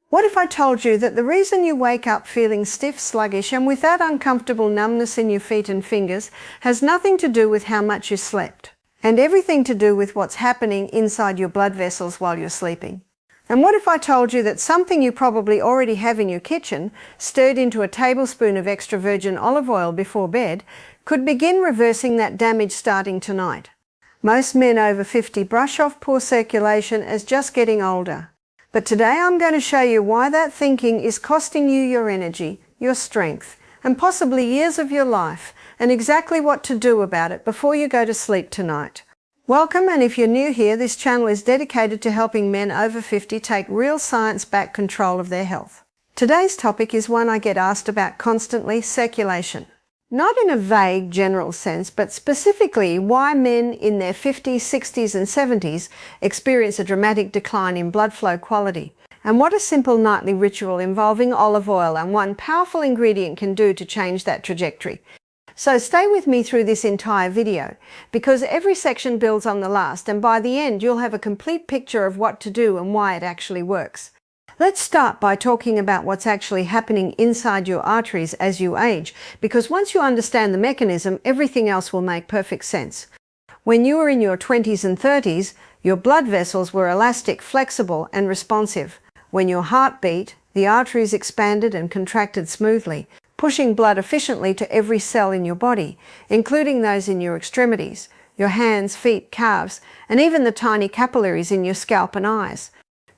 What if I told you that the reason you wake up feeling stiff, sluggish, and with that uncomfortable numbness in your feet and fingers has nothing to do with how much you slept, and everything to do with what's happening inside your blood vessels while you're sleeping? And what if I told you that something you probably already have in your kitchen, stirred into a tablespoon of extra virgin olive oil before bed, could begin reversing that damage starting tonight? Most men over 50 brush off poor circulation as just getting older. But today I'm going to show you why that thinking is costing you your energy, your strength, and possibly years of your life, and exactly what to do about it before you go to sleep tonight. Welcome, and if you're new here, this channel is dedicated to helping men over 50 take real science-backed control of their health. Today's topic is one I get asked about constantly: circulation. Not in a vague general sense, but specifically why men in their 50s, 60s and 70s experience a dramatic decline in blood flow quality, and what a simple nightly ritual involving olive oil and one powerful ingredient can do to change that trajectory. So stay with me through this entire video, because every section builds on the last, and by the end you'll have a complete picture of what to do and why it actually works. Let's start by talking about what's actually happening inside your arteries as you age, because once you understand the mechanism, everything else will make perfect sense. When you were in your 20s and 30s, your blood vessels were elastic, flexible, and responsive. When your heart beat, the arteries expanded and contracted smoothly, pushing blood efficiently to every cell in your body, including those in your extremities, your hands, feet, calves, and even the tiny capillaries in your scalp and eyes.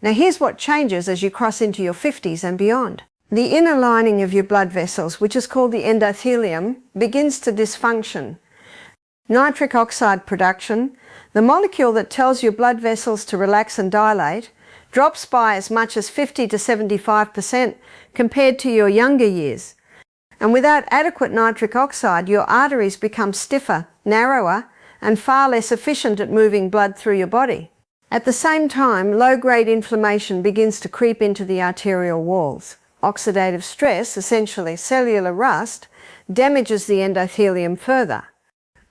Now here's what changes as you cross into your 50s and beyond. The inner lining of your blood vessels, which is called the endothelium, begins to dysfunction. Nitric oxide production, the molecule that tells your blood vessels to relax and dilate, drops by as much as 50 to 75% compared to your younger years. And without adequate nitric oxide, your arteries become stiffer, narrower, and far less efficient at moving blood through your body. At the same time, low-grade inflammation begins to creep into the arterial walls. Oxidative stress, essentially cellular rust, damages the endothelium further.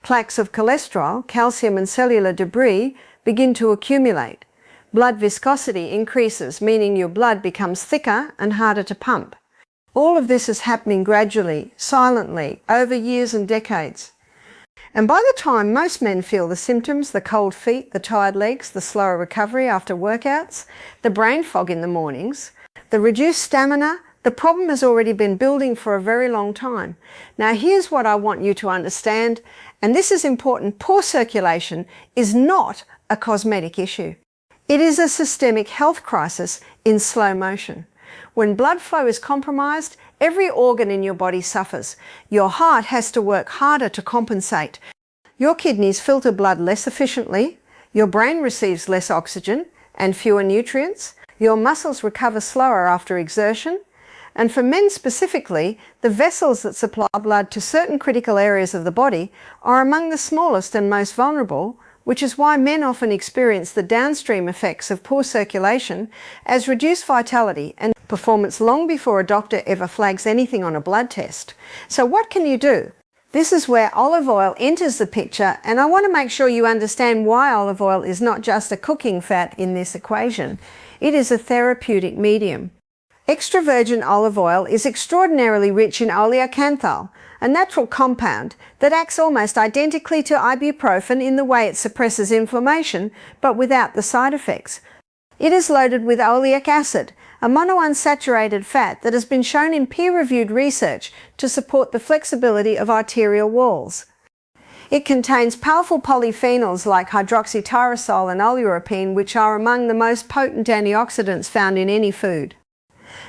Plaques of cholesterol, calcium and cellular debris begin to accumulate. Blood viscosity increases, meaning your blood becomes thicker and harder to pump. All of this is happening gradually, silently, over years and decades. And by the time most men feel the symptoms, the cold feet, the tired legs, the slower recovery after workouts, the brain fog in the mornings, the reduced stamina, the problem has already been building for a very long time. Now here's what I want you to understand, and this is important: poor circulation is not a cosmetic issue. It is a systemic health crisis in slow motion. When blood flow is compromised, every organ in your body suffers. Your heart has to work harder to compensate. Your kidneys filter blood less efficiently. Your brain receives less oxygen and fewer nutrients. Your muscles recover slower after exertion. And for men specifically, the vessels that supply blood to certain critical areas of the body are among the smallest and most vulnerable, which is why men often experience the downstream effects of poor circulation as reduced vitality and performance long before a doctor ever flags anything on a blood test. So what can you do? This is where olive oil enters the picture, and I want to make sure you understand why olive oil is not just a cooking fat in this equation. It is a therapeutic medium. Extra virgin olive oil is extraordinarily rich in oleocanthal, a natural compound that acts almost identically to ibuprofen in the way it suppresses inflammation, but without the side effects. It is loaded with oleic acid, a monounsaturated fat that has been shown in peer-reviewed research to support the flexibility of arterial walls. It contains powerful polyphenols like hydroxytyrosol and oleuropein, which are among the most potent antioxidants found in any food.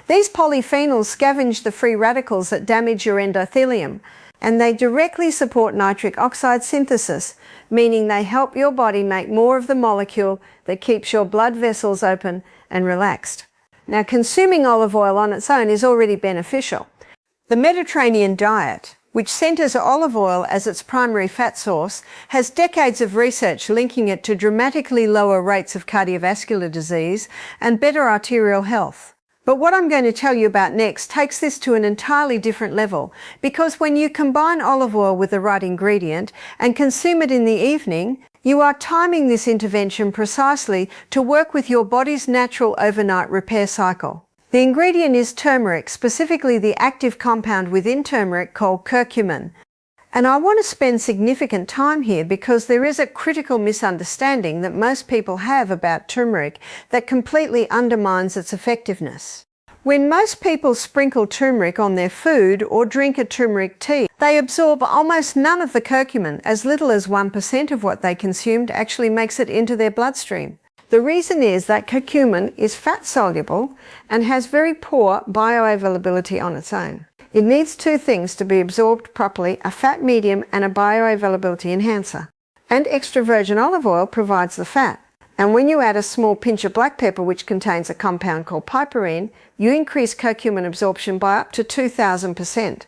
These polyphenols scavenge the free radicals that damage your endothelium, and they directly support nitric oxide synthesis, meaning they help your body make more of the molecule that keeps your blood vessels open and relaxed. Now, consuming olive oil on its own is already beneficial. The Mediterranean diet, which centers olive oil as its primary fat source, has decades of research linking it to dramatically lower rates of cardiovascular disease and better arterial health. But what I'm going to tell you about next takes this to an entirely different level, because when you combine olive oil with the right ingredient and consume it in the evening, you are timing this intervention precisely to work with your body's natural overnight repair cycle. The ingredient is turmeric, specifically the active compound within turmeric called curcumin. And I want to spend significant time here because there is a critical misunderstanding that most people have about turmeric that completely undermines its effectiveness. When most people sprinkle turmeric on their food or drink a turmeric tea, they absorb almost none of the curcumin. As little as 1% of what they consumed actually makes it into their bloodstream. The reason is that curcumin is fat-soluble and has very poor bioavailability on its own. It needs two things to be absorbed properly, a fat medium and a bioavailability enhancer. And extra virgin olive oil provides the fat. And when you add a small pinch of black pepper, which contains a compound called piperine, you increase curcumin absorption by up to 2,000%.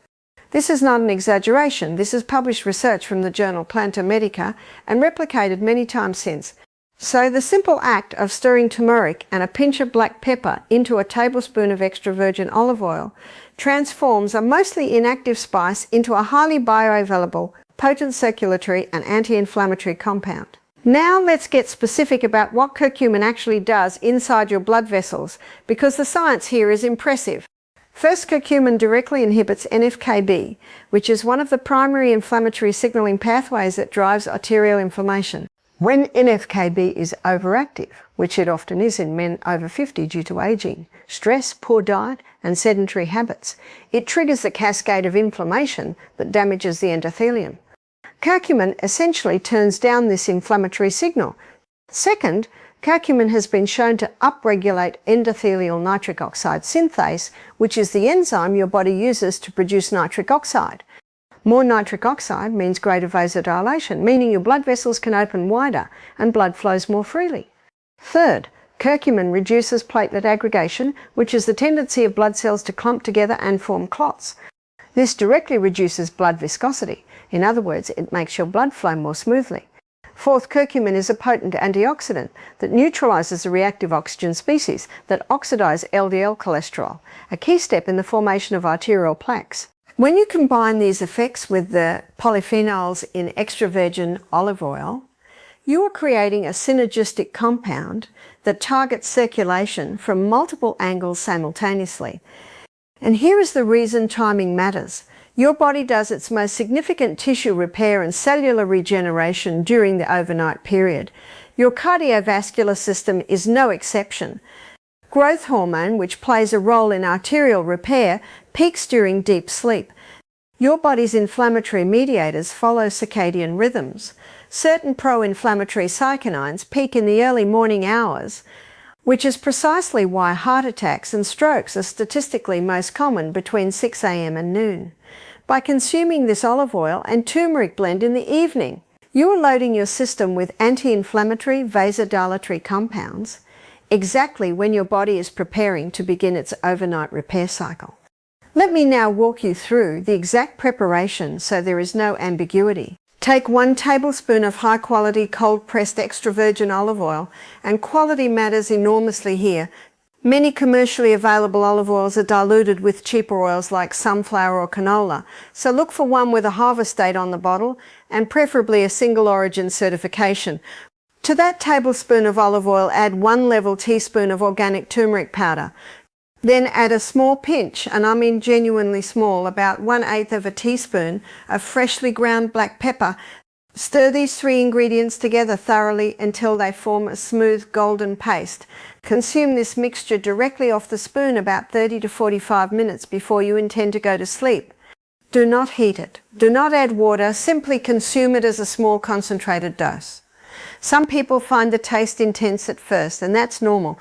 This is not an exaggeration. This is published research from the journal Planta Medica and replicated many times since. So the simple act of stirring turmeric and a pinch of black pepper into a tablespoon of extra virgin olive oil transforms a mostly inactive spice into a highly bioavailable, potent circulatory and anti-inflammatory compound. Now let's get specific about what curcumin actually does inside your blood vessels, because the science here is impressive. First, curcumin directly inhibits NF-κB, which is one of the primary inflammatory signaling pathways that drives arterial inflammation. When NF-κB is overactive, which it often is in men over 50 due to aging, stress, poor diet and sedentary habits, it triggers the cascade of inflammation that damages the endothelium. Curcumin essentially turns down this inflammatory signal. Second, curcumin has been shown to upregulate endothelial nitric oxide synthase, which is the enzyme your body uses to produce nitric oxide. More nitric oxide means greater vasodilation, meaning your blood vessels can open wider and blood flows more freely. Third, curcumin reduces platelet aggregation, which is the tendency of blood cells to clump together and form clots. This directly reduces blood viscosity. In other words, it makes your blood flow more smoothly. Fourth, curcumin is a potent antioxidant that neutralizes the reactive oxygen species that oxidize LDL cholesterol, a key step in the formation of arterial plaques. When you combine these effects with the polyphenols in extra virgin olive oil, you are creating a synergistic compound that targets circulation from multiple angles simultaneously. And here is the reason timing matters. Your body does its most significant tissue repair and cellular regeneration during the overnight period. Your cardiovascular system is no exception. Growth hormone, which plays a role in arterial repair, peaks during deep sleep. Your body's inflammatory mediators follow circadian rhythms. Certain pro-inflammatory cytokines peak in the early morning hours, which is precisely why heart attacks and strokes are statistically most common between 6 a.m. and noon. By consuming this olive oil and turmeric blend in the evening, you are loading your system with anti-inflammatory vasodilatory compounds exactly when your body is preparing to begin its overnight repair cycle. Let me now walk you through the exact preparation so there is no ambiguity. Take 1 tablespoon of high-quality cold-pressed extra virgin olive oil, and quality matters enormously here. Many commercially available olive oils are diluted with cheaper oils like sunflower or canola, so look for one with a harvest date on the bottle and preferably a single origin certification. To that tablespoon of olive oil, add 1 level teaspoon of organic turmeric powder. Then add a small pinch, and I mean genuinely small, about 1/8 of a teaspoon of freshly ground black pepper. Stir these 3 ingredients together thoroughly until they form a smooth golden paste. Consume this mixture directly off the spoon about 30 to 45 minutes before you intend to go to sleep. Do not heat it. Do not add water. Simply consume it as a small concentrated dose. Some people find the taste intense at first, and that's normal.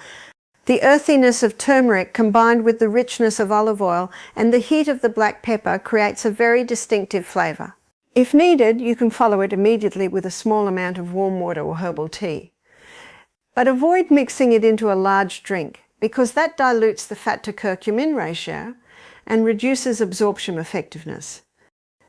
The earthiness of turmeric combined with the richness of olive oil and the heat of the black pepper creates a very distinctive flavor. If needed, you can follow it immediately with a small amount of warm water or herbal tea. But avoid mixing it into a large drink, because that dilutes the fat to curcumin ratio and reduces absorption effectiveness.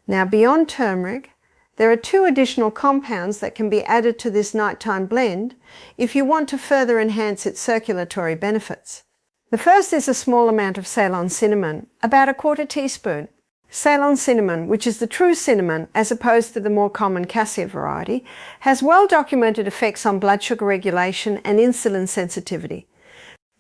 Now, beyond turmeric, there are 2 additional compounds that can be added to this nighttime blend if you want to further enhance its circulatory benefits. The first is a small amount of Ceylon cinnamon, about 1/4 teaspoon. Ceylon cinnamon, which is the true cinnamon as opposed to the more common cassia variety, has well-documented effects on blood sugar regulation and insulin sensitivity.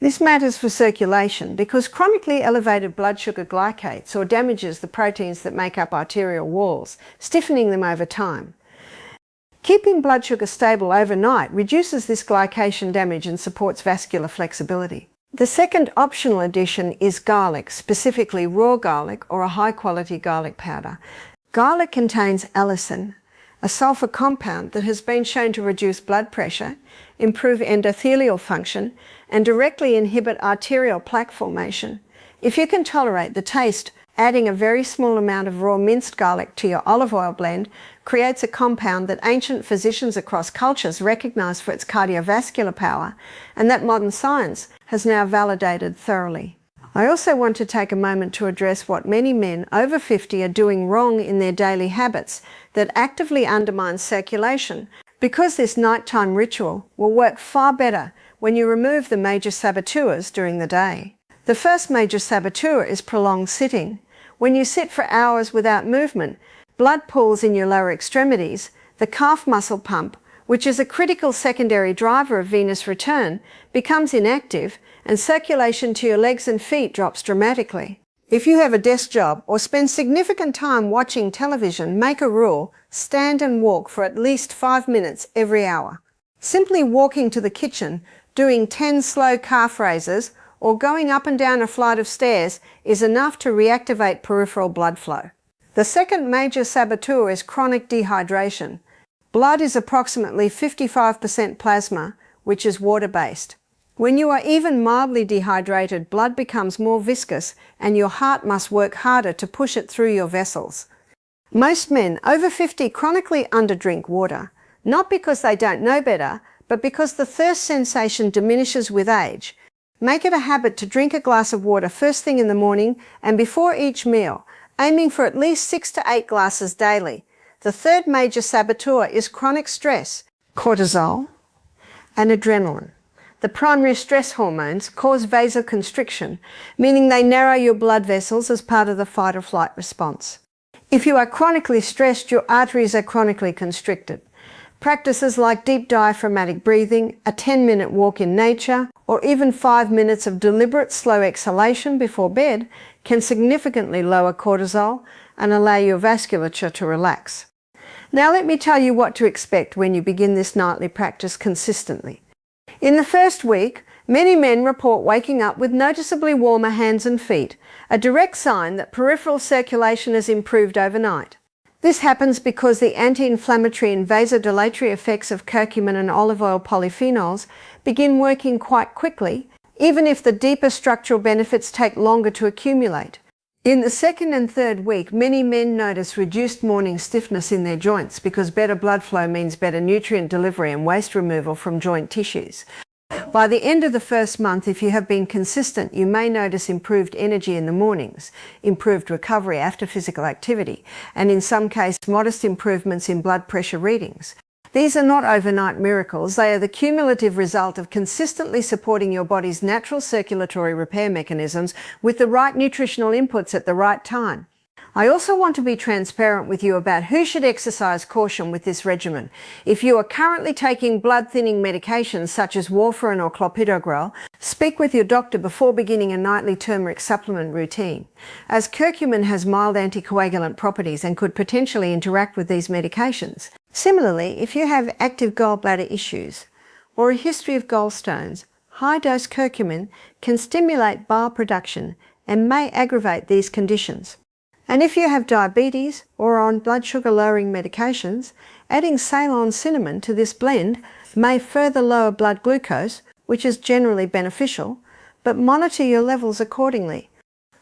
This matters for circulation because chronically elevated blood sugar glycates or damages the proteins that make up arterial walls, stiffening them over time. Keeping blood sugar stable overnight reduces this glycation damage and supports vascular flexibility. The second optional addition is garlic, specifically raw garlic or a high-quality garlic powder. Garlic contains allicin, a sulfur compound that has been shown to reduce blood pressure, improve endothelial function, and directly inhibit arterial plaque formation. If you can tolerate the taste, adding a very small amount of raw minced garlic to your olive oil blend creates a compound that ancient physicians across cultures recognize for its cardiovascular power, and that modern science has now validated thoroughly. I also want to take a moment to address what many men over 50 are doing wrong in their daily habits that actively undermine circulation, because this nighttime ritual will work far better when you remove the major saboteurs during the day. The first major saboteur is prolonged sitting. When you sit for hours without movement, blood pools in your lower extremities, the calf muscle pump, which is a critical secondary driver of venous return, becomes inactive and circulation to your legs and feet drops dramatically. If you have a desk job or spend significant time watching television, make a rule: stand and walk for at least 5 minutes every hour. Simply walking to the kitchen, doing 10 slow calf raises, or going up and down a flight of stairs is enough to reactivate peripheral blood flow. The second major saboteur is chronic dehydration. Blood is approximately 55% plasma, which is water-based. When you are even mildly dehydrated, blood becomes more viscous and your heart must work harder to push it through your vessels. Most men over 50 chronically underdrink water, not because they don't know better, but because the thirst sensation diminishes with age. Make it a habit to drink a glass of water first thing in the morning and before each meal, aiming for at least 6 to 8 glasses daily. The third major saboteur is chronic stress. Cortisol and adrenaline, the primary stress hormones, cause vasoconstriction, meaning they narrow your blood vessels as part of the fight or flight response. If you are chronically stressed, your arteries are chronically constricted. Practices like deep diaphragmatic breathing, a 10-minute walk in nature, or even 5 minutes of deliberate slow exhalation before bed can significantly lower cortisol and allow your vasculature to relax. Now let me tell you what to expect when you begin this nightly practice consistently. In the first week, many men report waking up with noticeably warmer hands and feet, a direct sign that peripheral circulation has improved overnight. This happens because the anti-inflammatory and vasodilatory effects of curcumin and olive oil polyphenols begin working quite quickly, even if the deeper structural benefits take longer to accumulate. In the second and third week, many men notice reduced morning stiffness in their joints because better blood flow means better nutrient delivery and waste removal from joint tissues. By the end of the first month, if you have been consistent, you may notice improved energy in the mornings, improved recovery after physical activity, and in some cases, modest improvements in blood pressure readings. These are not overnight miracles. They are the cumulative result of consistently supporting your body's natural circulatory repair mechanisms with the right nutritional inputs at the right time. I also want to be transparent with you about who should exercise caution with this regimen. If you are currently taking blood-thinning medications such as warfarin or clopidogrel, speak with your doctor before beginning a nightly turmeric supplement routine, as curcumin has mild anticoagulant properties and could potentially interact with these medications. Similarly, if you have active gallbladder issues or a history of gallstones, high-dose curcumin can stimulate bile production and may aggravate these conditions. And if you have diabetes or are on blood sugar lowering medications, adding Ceylon cinnamon to this blend may further lower blood glucose, which is generally beneficial, but monitor your levels accordingly.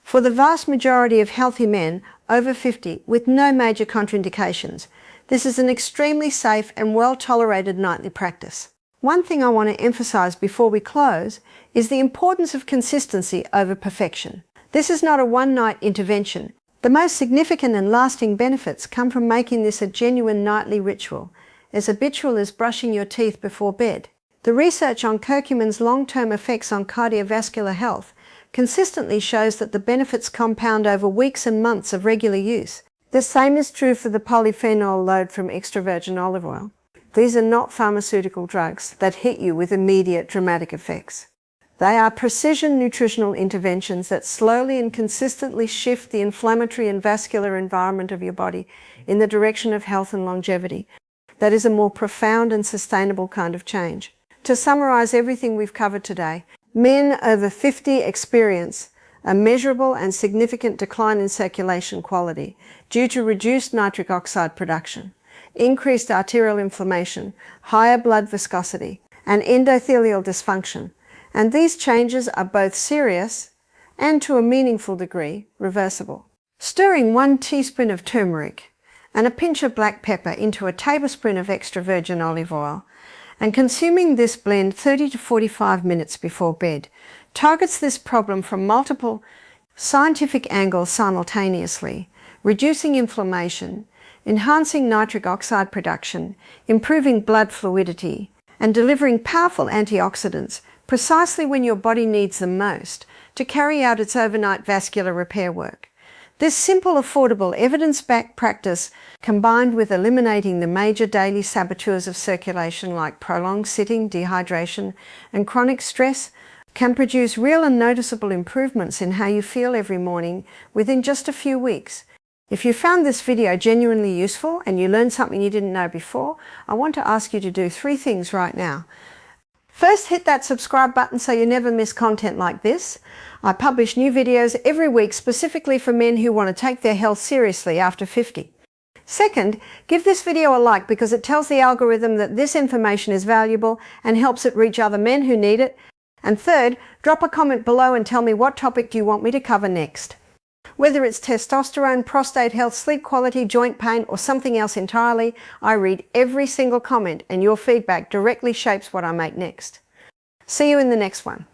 For the vast majority of healthy men over 50 with no major contraindications, this is an extremely safe and well-tolerated nightly practice. One thing I want to emphasize before we close is the importance of consistency over perfection. This is not a one-night intervention. The most significant and lasting benefits come from making this a genuine nightly ritual, as habitual as brushing your teeth before bed. The research on curcumin's long-term effects on cardiovascular health consistently shows that the benefits compound over weeks and months of regular use. The same is true for the polyphenol load from extra virgin olive oil. These are not pharmaceutical drugs that hit you with immediate dramatic effects. They are precision nutritional interventions that slowly and consistently shift the inflammatory and vascular environment of your body in the direction of health and longevity. That is a more profound and sustainable kind of change. To summarize everything we've covered today, men over 50 experience a measurable and significant decline in circulation quality due to reduced nitric oxide production, increased arterial inflammation, higher blood viscosity, and endothelial dysfunction. And these changes are both serious and, to a meaningful degree, reversible. Stirring 1 teaspoon of turmeric and a pinch of black pepper into a tablespoon of extra virgin olive oil and consuming this blend 30 to 45 minutes before bed targets this problem from multiple scientific angles simultaneously, reducing inflammation, enhancing nitric oxide production, improving blood fluidity, and delivering powerful antioxidants precisely when your body needs them most to carry out its overnight vascular repair work. This simple, affordable, evidence-backed practice, combined with eliminating the major daily saboteurs of circulation like prolonged sitting, dehydration, and chronic stress, can produce real and noticeable improvements in how you feel every morning within just a few weeks. If you found this video genuinely useful and you learned something you didn't know before, I want to ask you to do 3 things right now. First, hit that subscribe button so you never miss content like this. I publish new videos every week specifically for men who want to take their health seriously after 50. Second, give this video a like because it tells the algorithm that this information is valuable and helps it reach other men who need it. And third, drop a comment below and tell me what topic do you want me to cover next. Whether it's testosterone, prostate health, sleep quality, joint pain, or something else entirely, I read every single comment and your feedback directly shapes what I make next. See you in the next one.